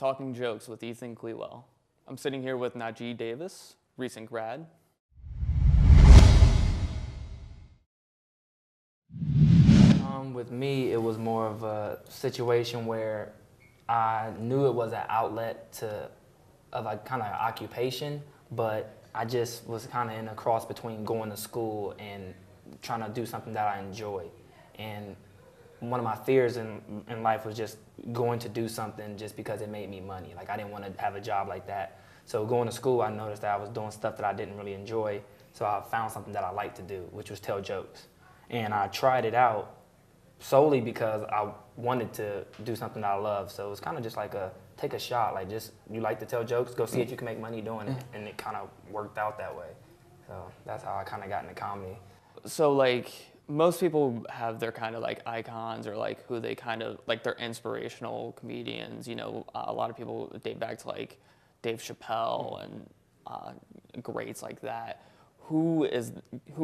Talking Jokes with Ethan Clewell. I'm sitting here with Najee Davis, recent grad. With me, it was more of a situation where I knew it was an outlet of a kind of occupation, but I just was kind of in a cross between going to school and trying to do something that I enjoy. And one of my fears in life was just going to do something just because it made me money. Like, I didn't want to have a job like that. So going to school, I noticed that I was doing stuff that I didn't really enjoy. So I found something that I liked to do, which was tell jokes. And I tried it out solely because I wanted to do something that I love. So it was kind of just like take a shot. Like, just, you like to tell jokes, go see if you can make money doing it. And it kind of worked out that way. So that's how I kind of got into comedy. So like most people have their kind of like icons or like who they kind of like their inspirational comedians. You know, a lot of people date back to like Dave Chappelle and greats like that. Who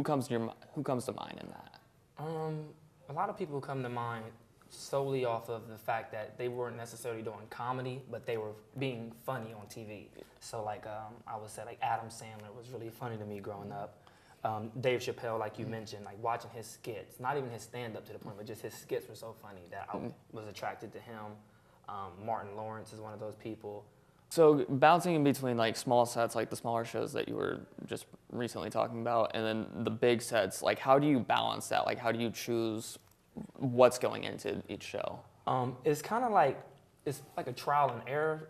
comes to mind in that? A lot of people come to mind solely off of the fact that they weren't necessarily doing comedy, but they were being funny on TV. So like I would say like Adam Sandler was really funny to me growing up. Dave Chappelle, like you mentioned, like watching his skits, not even his stand-up to the point, but just his skits were so funny that I was attracted to him. Martin Lawrence is one of those people. So bouncing in between like small sets, like the smaller shows that you were just recently talking about, and then the big sets, like how do you balance that? Like how do you choose what's going into each show? It's kind of like, it's like a trial and error.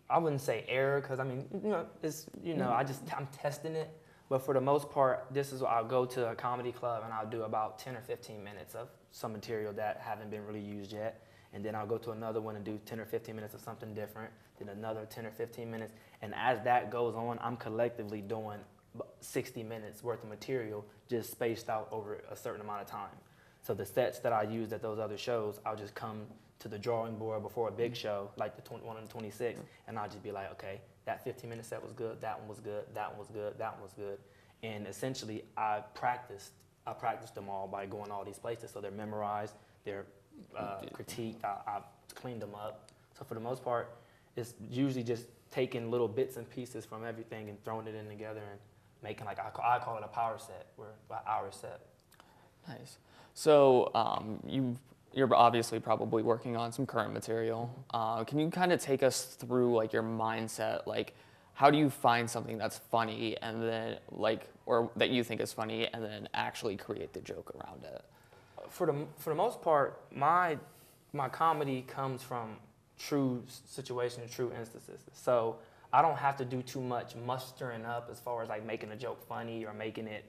I wouldn't say error, because I mean, I'm testing it. But for the most part, this is what I'll go to a comedy club and I'll do about 10 or 15 minutes of some material that haven't been really used yet. And then I'll go to another one and do 10 or 15 minutes of something different, then another 10 or 15 minutes. And as that goes on, I'm collectively doing 60 minutes worth of material just spaced out over a certain amount of time. So the sets that I used at those other shows, I'll just come to the drawing board before a big show, like the 21 and 26, and I'll just be like, okay, that 15-minute set was good, that one was good, that one was good, that one was good. And essentially, I practiced them all by going all these places. So they're memorized, they're critiqued, I've cleaned them up. So for the most part, it's usually just taking little bits and pieces from everything and throwing it in together and making, like, I call it a power set, or an hour set. Nice. So you're obviously probably working on some current material. Can you kind of take us through like your mindset? Like, how do you find something that's funny and then or that you think is funny and then actually create the joke around it? For the most part, my comedy comes from true situations, true instances. So I don't have to do too much mustering up as far as like making a joke funny or making it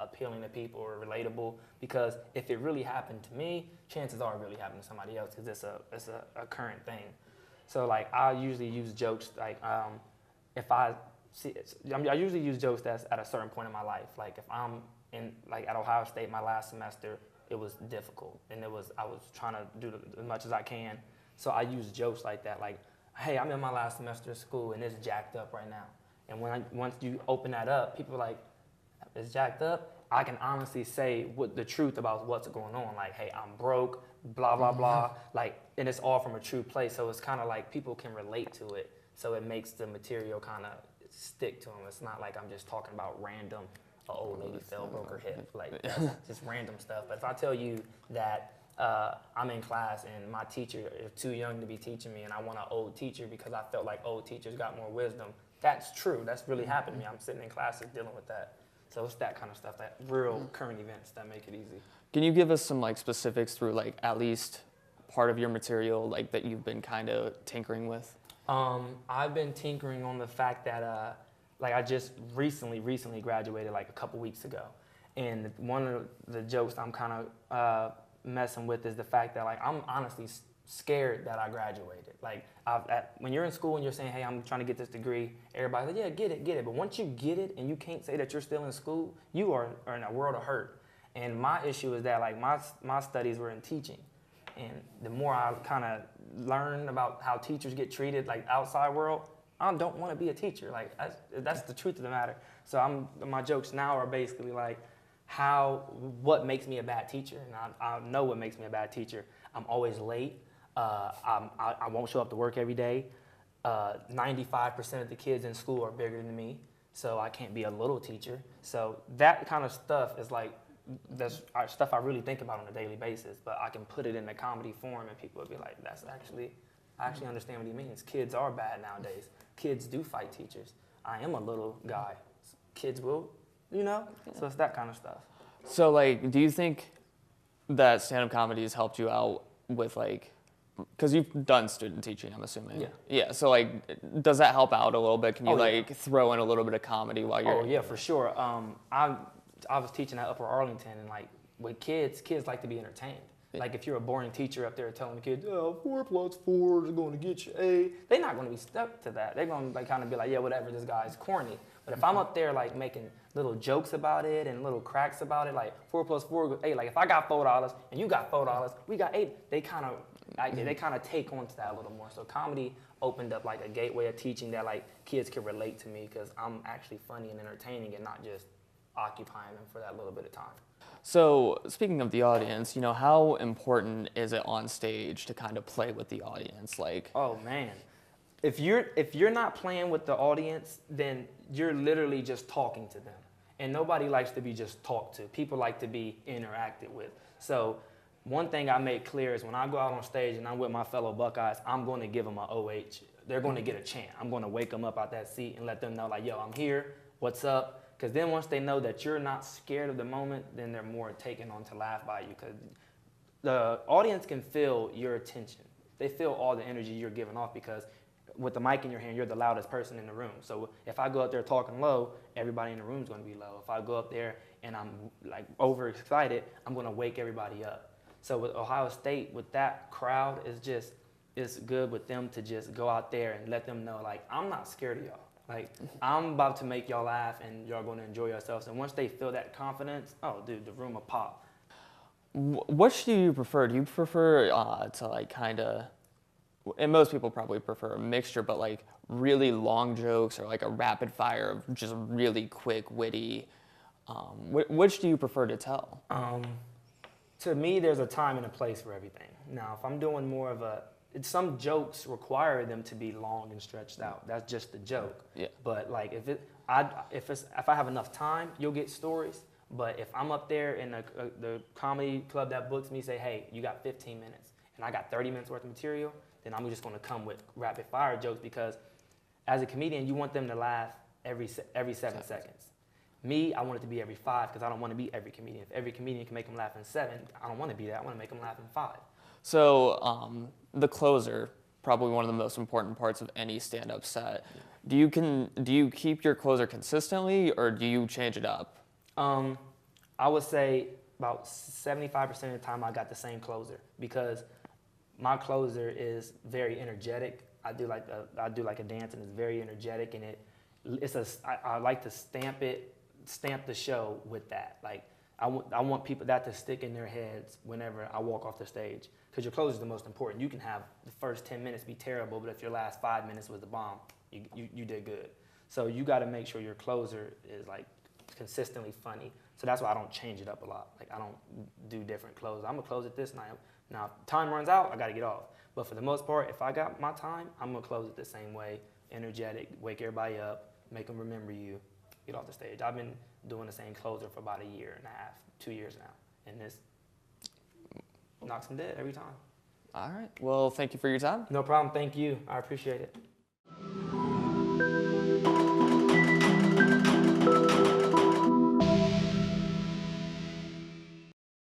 appealing to people or relatable, because if it really happened to me, chances are it really happened to somebody else, because it's a current thing. So like I usually use jokes like I usually use jokes that's at a certain point in my life. Like if I'm in like at Ohio State my last semester, it was difficult and I was trying to do as much as I can. So I use jokes like that, like, hey, I'm in my last semester of school and it's jacked up right now. And once you open that up, people are like, it's jacked up. I can honestly say the truth about what's going on. Like, hey, I'm broke, blah, blah, blah. Like, and it's all from a true place. So it's kind of like people can relate to it. So it makes the material kind of stick to them. It's not like I'm just talking about random, an old lady fell, broke her hip. Like, that's just random stuff. But if I tell you that I'm in class and my teacher is too young to be teaching me and I want an old teacher because I felt like old teachers got more wisdom, that's true. That's really happened to me. I'm sitting in classes dealing with that. So it's that kind of stuff, that real current events that make it easy. Can you give us some like specifics through like at least part of your material like that you've been kind of tinkering with? I've been tinkering on the fact that like I just recently graduated like a couple weeks ago. And one of the jokes I'm kind of messing with is the fact that like I'm honestly scared that I graduated. Like when you're in school and you're saying, hey, I'm trying to get this degree, everybody's like, yeah, get it. But once you get it and you can't say that you're still in school, you are in a world of hurt. And my issue is that like my studies were in teaching. And the more I kind of learn about how teachers get treated like outside world, I don't want to be a teacher. Like that's the truth of the matter. So my jokes now are basically like what makes me a bad teacher. And I know what makes me a bad teacher. I'm always late. I won't show up to work every day. 95% of the kids in school are bigger than me, so I can't be a little teacher. So that kind of stuff is like, that's stuff I really think about on a daily basis, but I can put it in a comedy form and people would be like, I actually understand what he means. Kids are bad nowadays. Kids do fight teachers. I am a little guy. Kids will, so it's that kind of stuff. So like, do you think that stand-up comedy has helped you out with like, because you've done student teaching, I'm assuming. Yeah. Yeah. So like, does that help out a little bit? Can you Yeah. like throw in a little bit of comedy while you're? Oh yeah, for sure. I was teaching at Upper Arlington, and like with kids like to be entertained. Like if you're a boring teacher up there telling the kids, 4 plus 4 is going to get you A, they're not going to be stuck to that. They're going to like kind of be like, yeah, whatever, this guy's corny. But if I'm up there like making little jokes about it and little cracks about it, like 4 plus 4, 8. Like if I got $4 and you got $4, we got 8. They kind of take on to that a little more. So comedy opened up like a gateway of teaching that like kids can relate to me because I'm actually funny and entertaining and not just occupying them for that little bit of time. So speaking of the audience, how important is it on stage to kind of play with the audience? Like, oh man, if you're not playing with the audience, then you're literally just talking to them. And nobody likes to be just talked to. People like to be interacted with. So one thing I make clear is when I go out on stage and I'm with my fellow Buckeyes, I'm going to give them an OH. They're going to get a chant. I'm going to wake them up out that seat and let them know like, yo, I'm here. What's up? Because then once they know that you're not scared of the moment, then they're more taken on to laugh by you. Because the audience can feel your attention. They feel all the energy you're giving off because with the mic in your hand, you're the loudest person in the room. So if I go up there talking low, everybody in the room is going to be low. If I go up there and I'm like overexcited, I'm going to wake everybody up. So with Ohio State, with that crowd, it's good with them to just go out there and let them know, like, I'm not scared of y'all. Like, I'm about to make y'all laugh and y'all going to enjoy yourselves. And once they feel that confidence, oh, dude, the room will pop. Which do you prefer? Do you prefer to like kind of, and most people probably prefer a mixture, but like really long jokes or like a rapid fire of just really quick, witty. Which do you prefer to tell? To me, there's a time and a place for everything. Now, if I'm doing more of some jokes require them to be long and stretched out. That's just the joke. Yeah. But like if I have enough time, you'll get stories. But if I'm up there in the comedy club that books me, say, hey, you got 15 minutes and I got 30 minutes worth of material, then I'm just going to come with rapid fire jokes because as a comedian, you want them to laugh every 7 seconds. Me, I want it to be every 5 because I don't want to be every comedian. If every comedian can make them laugh in 7, I don't want to be that. I want to make them laugh in 5. So the closer, probably one of the most important parts of any stand-up set. Do you keep your closer consistently or do you change it up? I would say about 75% of the time I got the same closer because my closer is very energetic. I do like a dance and it's very energetic and I like to stamp the show with that. Like I want people that to stick in their heads whenever I walk off the stage. Because your closer is the most important. You can have the first 10 minutes be terrible, but if your last 5 minutes was the bomb, you did good. So you got to make sure your closer is like consistently funny. So that's why I don't change it up a lot. Like I don't do different closes. I'm gonna close it this night. Now if time runs out, I got to get off. But for the most part, if I got my time, I'm gonna close it the same way, energetic, wake everybody up, make them remember you, get off the stage. I've been doing the same closer for about 1.5 years, 2 years now, and this knocks them dead every time. All right. Well, thank you for your time. No problem. Thank you. I appreciate it.